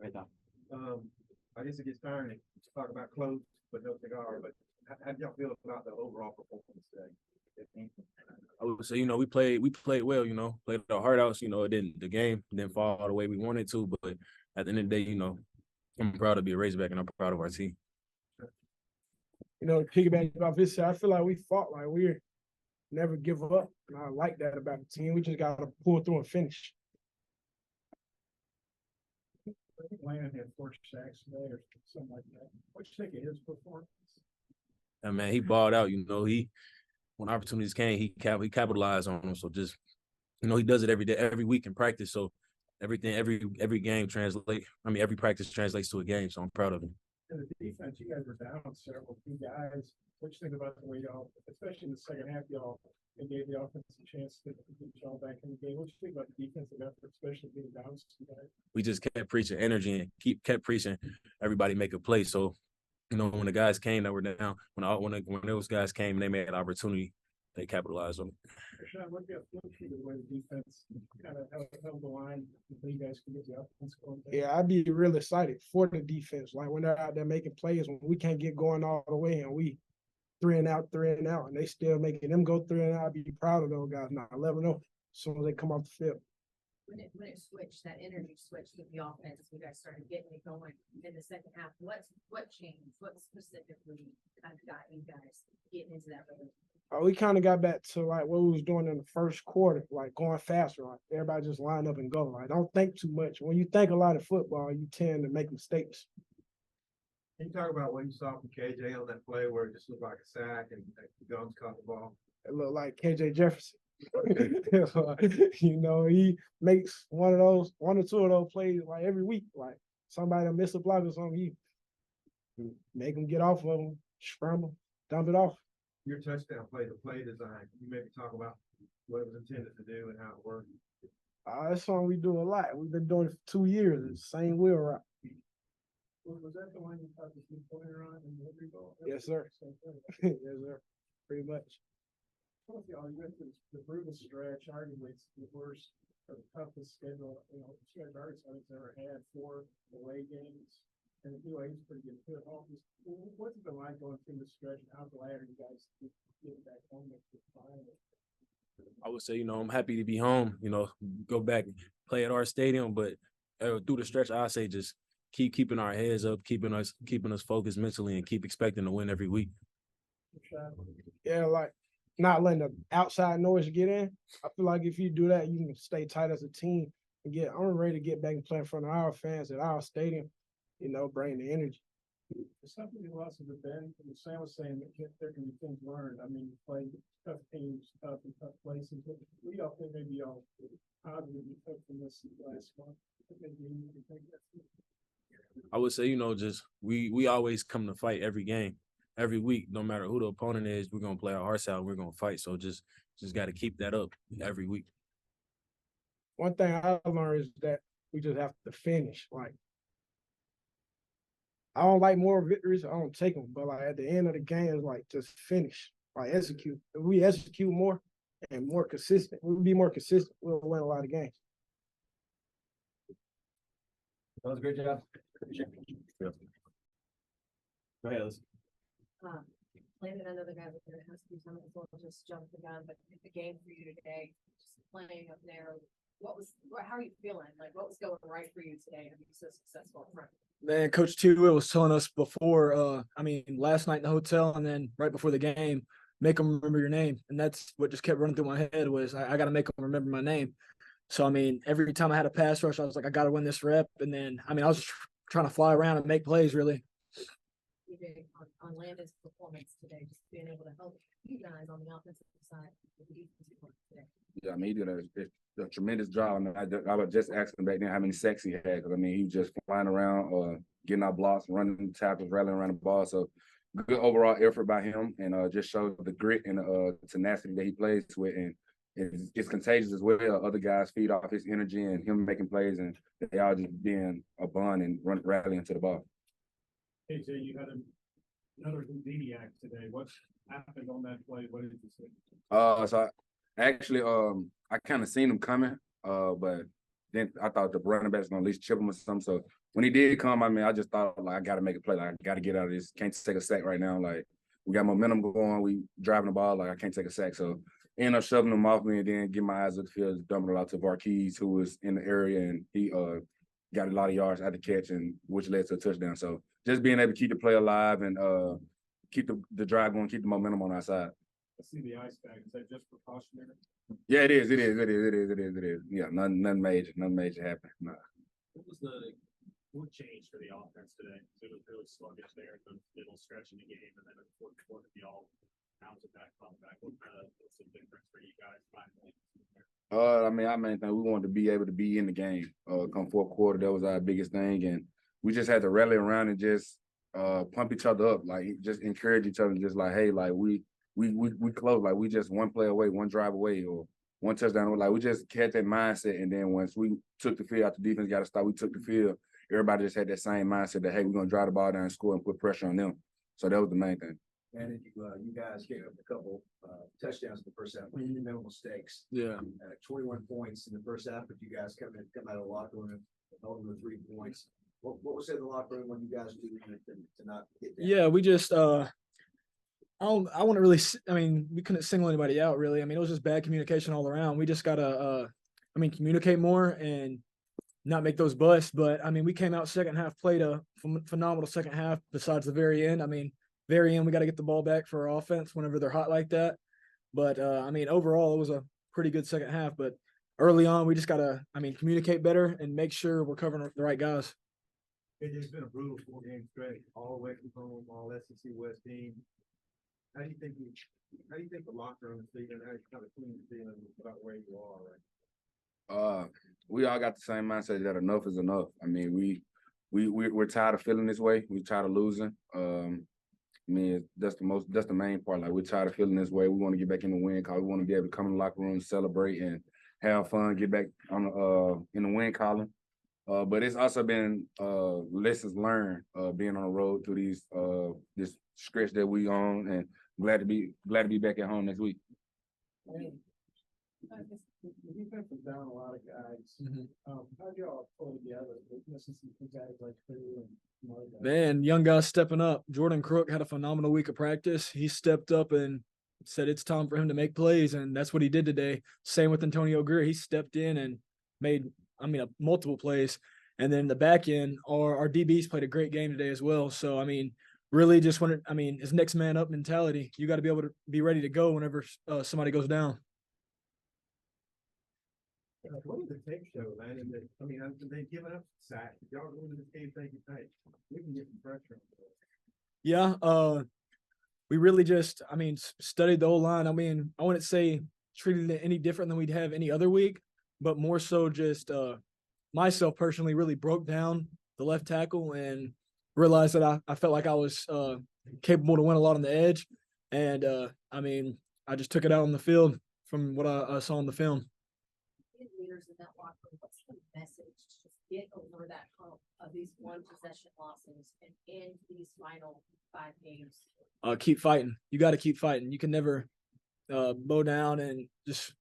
Right now. I guess it gets tiring to talk about clothes, but no cigar. But how do y'all feel about the overall performance today? I would say, we played well, played our heart out. The game didn't fall the way we wanted to, but at the end of the day, I'm proud to be a Razorback and I'm proud of our team. Piggyback off this, I feel like we fought like we never give up. And I like that about the team. We just got to pull through and finish. I think Landon had 4 sacks today or something like that. What you think of his performance? And man, he balled out. When opportunities came, he capitalized on them. So just, he does it every day, every week in practice. So every game every practice translates to a game. So I'm proud of him. And the defense, you guys were down several key guys. What you think about the way y'all, especially in the second half, y'all and gave the offense a chance to get y'all back in the game? What you think about the defensive effort, especially being down some guys? We just kept preaching energy and kept preaching everybody make a play. So, when the guys came that were down, when those guys came and they made an opportunity, they capitalized on it. Rashod, what do you think of the way the defense kind of held the line until you guys can get the offense going? Yeah, I'd be real excited for the defense. Like when they're out there making plays, when we can't get going all the way and we 3 and out, and they still making them go 3 and out, I'd be proud of those guys now. Let them know as soon as they come off the field. When it switched, that energy switched with the offense, you guys started getting it going in the second half. What changed? What specifically kind of got you guys getting into that rhythm? We kind of got back to like what we was doing in the first quarter, like going faster. Like everybody just line up and go. Like don't think too much. When you think a lot of football, you tend to make mistakes. Can you talk about what you saw from KJ on that play where it just looked like a sack and Gums caught the ball? It looked like KJ Jefferson. He makes one or two of those plays like every week. Like somebody will miss a block or something, he make them get off of them, scramble, dump it off. Your touchdown play, the play design, you maybe talk about what it was intended to do and how it worked. That's something we do a lot. We've been doing it for 2 years. It's the same wheel route. Was that the one you thought the 3-pointer on in the every ball? Yes, sir. Yes, sir. Pretty much. You went through the brutal stretch, arguably it's the worst or the toughest schedule, stretch Arkansas ever had, 4 away games. And he's pretty good. What's it been like going through the stretch? And how glad are you guys to get back home finally? I would say, I'm happy to be home, go back and play at our stadium. But through the stretch, I say just keeping our heads up, keeping us focused mentally, and keep expecting to win every week. Yeah, like not letting the outside noise get in. I feel like if you do that, you can stay tight as a team and I'm ready to get back and play in front of our fans at our stadium. Bring the energy. Something you lost at the Bend, and Sam was saying that there can be things learned. I mean, you play tough teams, tough places. But we all think maybe y'all positive you took from this last month. I would say, just we always come to fight every game, every week, no matter who the opponent is. We're gonna play our hearts out. We're gonna fight. So just got to keep that up every week. One thing I learned is that we just have to finish. Like, I don't like more victories. I don't take them. But, like, at the end of the game, it's like just finish. Like, execute. If we execute more and more consistent, we'll be more consistent. We'll win a lot of games. That was a great job. Go ahead, Liz. Landon, another guy with your has to be something as well, just jump the gun, but the game for you today, just playing up there, how are you feeling? Like, what was going right for you today to be so successful up front? Man, Coach T. Will was telling us before, last night in the hotel and then right before the game, make them remember your name. And that's what just kept running through my head was I got to make them remember my name. So, every time I had a pass rush, I was like, I got to win this rep. And then, I was just trying to fly around and make plays, really. You did on Landon's performance today, just being able to help you guys on the offensive side with the defensive part today. Yeah, he did a tremendous job. I was just asking back then how many sacks he had because he was just flying around, getting out blocks, running tackles, rallying around the ball. So good overall effort by him, and just showed the grit and tenacity that he plays with, and it's contagious as well. Other guys feed off his energy and him making plays, and they all just being a bond and rallying to the ball. KJ, you had another Houdini act today. What happened on that play? What did you say? So I kind of seen him coming, but then I thought the running backs gonna at least chip him or something. So when he did come, I mean, I just thought like I got to make a play. Like I got to get out of this. Can't take a sack right now. Like we got momentum going. We driving the ball. Like I can't take a sack. So end up shoving them off me and then get my eyes at the field, dumping it out to Varkees, who was in the area, and he got a lot of yards at the catch, and which led to a touchdown. So just being able to keep the play alive and keep the drive going, keep the momentum on our side. I see the ice bag. Is that just precautionary? Yeah, it is. Yeah, nothing major happened. Nah. What changed for the offense today? It was really sluggish there in the middle stretch of the game, and then in the fourth quarter, y'all bounced back, what's the difference for you guys finally? I mean, our main thing, we wanted to be able to be in the game. Come fourth quarter, that was our biggest thing, and we just had to rally around and just pump each other up, like just encourage each other, just like, hey, like we close, like we just one play away, one drive away, or one touchdown away. Like we just had that mindset, and then once we took the field, after defense got to stop, we took the field. Everybody just had that same mindset that, hey, we're gonna drive the ball down and score and put pressure on them. So that was the main thing. And you guys gave up a couple touchdowns in the first half, minimal mistakes. Yeah. 21 points in the first half, but you guys come out of the locker room and hold them to 3 points. What was in the locker room when you guys do to not get that? Yeah, we just I want to really. I mean, we couldn't single anybody out really. I mean, it was just bad communication all around. We just gotta communicate more and not make those busts. But I mean, we came out second half, played a phenomenal second half. Besides the very end, I mean, very end we got to get the ball back for our offense whenever they're hot like that. But I mean, overall, it was a pretty good second half. But early on, we just gotta communicate better and make sure we're covering the right guys. It's been a brutal 4-game stretch, all away from home, all SEC West team. How do you think the locker room is feeling? How you kind of feeling about where you are right? We all got the same mindset that enough is enough. I mean, we're tired of feeling this way. We're tired of losing. I mean, that's the main part. Like we're tired of feeling this way. We want to get back in the win column. We want to be able to come in the locker room, celebrate, and have fun. Get back on in the win column. But it's also been lessons learned being on the road through this stretch that we on, and glad to be back at home next week. The defense was down a lot of guys. How'd y'all pull together? Missing some guys like Purdue and Man, young guys stepping up. Jordan Crook had a phenomenal week of practice. He stepped up and said it's time for him to make plays, and that's what he did today. Same with Antonio Greer. He stepped in and made multiple plays. And then the back end, our DBs played a great game today as well. So, I mean, really just it's next man up mentality. You got to be able to be ready to go whenever somebody goes down. What did the tape show, man? They've given up sacks. If y'all go into this game thinking, hey, we can get some pressure on Yeah, we really just, studied the whole line. I mean, I wouldn't say treated it any different than we'd have any other week, but more so just myself personally really broke down the left tackle and realized that I felt like I was capable to win a lot on the edge. And, I just took it out on the field from what I saw on the film. Leaders in that locker room, what's the message to just get over that hump of these one possession losses and end these final 5 games? Keep fighting. You got to keep fighting. You can never bow down and just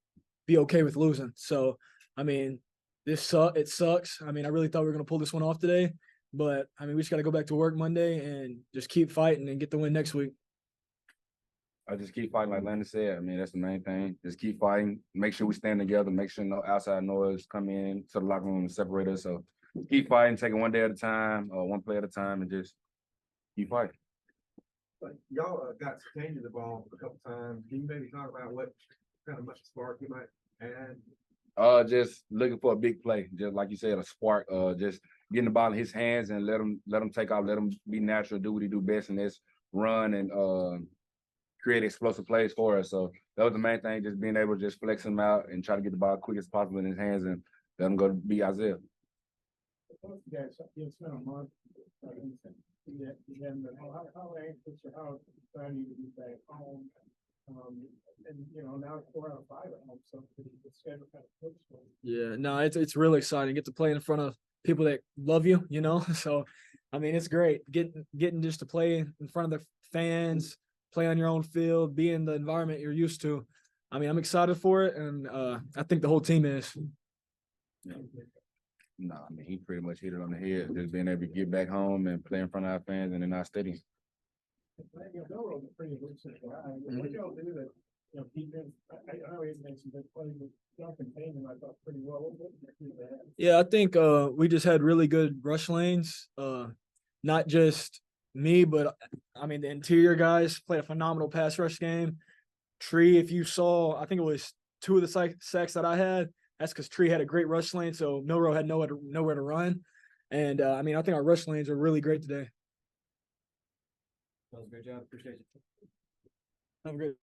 be okay with losing. So, it sucks. I really thought we were going to pull this one off today, but we just got to go back to work Monday and just keep fighting and get the win next week. I just keep fighting, like Landon said. That's the main thing. Just keep fighting. Make sure we stand together. Make sure no outside noise come in to the locker room and separate us. So keep fighting, taking one day at a time, one play at a time, and just keep fighting. But y'all got Tanya the ball a couple times. Can you maybe talk about what kind of much spark you might add? Just looking for a big play, just like you said, a spark. Just getting the ball in his hands and let him take off, let him be natural, do what he do best, and that's run and create explosive plays for us. So that was the main thing, just being able to just flex him out and try to get the ball quick as possible in his hands and let him go be Isaiah. Both you guys, it's been a month. How anxious or how excited you to be back home? And now it's 4 out of 5 at home, so the schedule kind of flips for you. Yeah, no, it's really exciting. Get to play in front of people that love you, So, it's great getting just to play in front of the fans, play on your own field, be in the environment you're used to. I'm excited for it, and I think the whole team is. Yeah. No, I mean, he pretty much hit it on the head. Just being able to get back home and play in front of our fans and in our stadium. Milroe's a pretty lucid guy. What y'all do that, defense, I know he's made some big plays, but y'all contained him, I thought, pretty well. What do you think? Yeah, I think we just had really good rush lanes. Not just me, but I mean the interior guys played a phenomenal pass rush game. Tree, if you saw, I think it was 2 of the sacks that I had. That's because Tree had a great rush lane, so Milroe had nowhere to run. And I mean, I think our rush lanes are really great today. That was a great job. Appreciate you. Have a great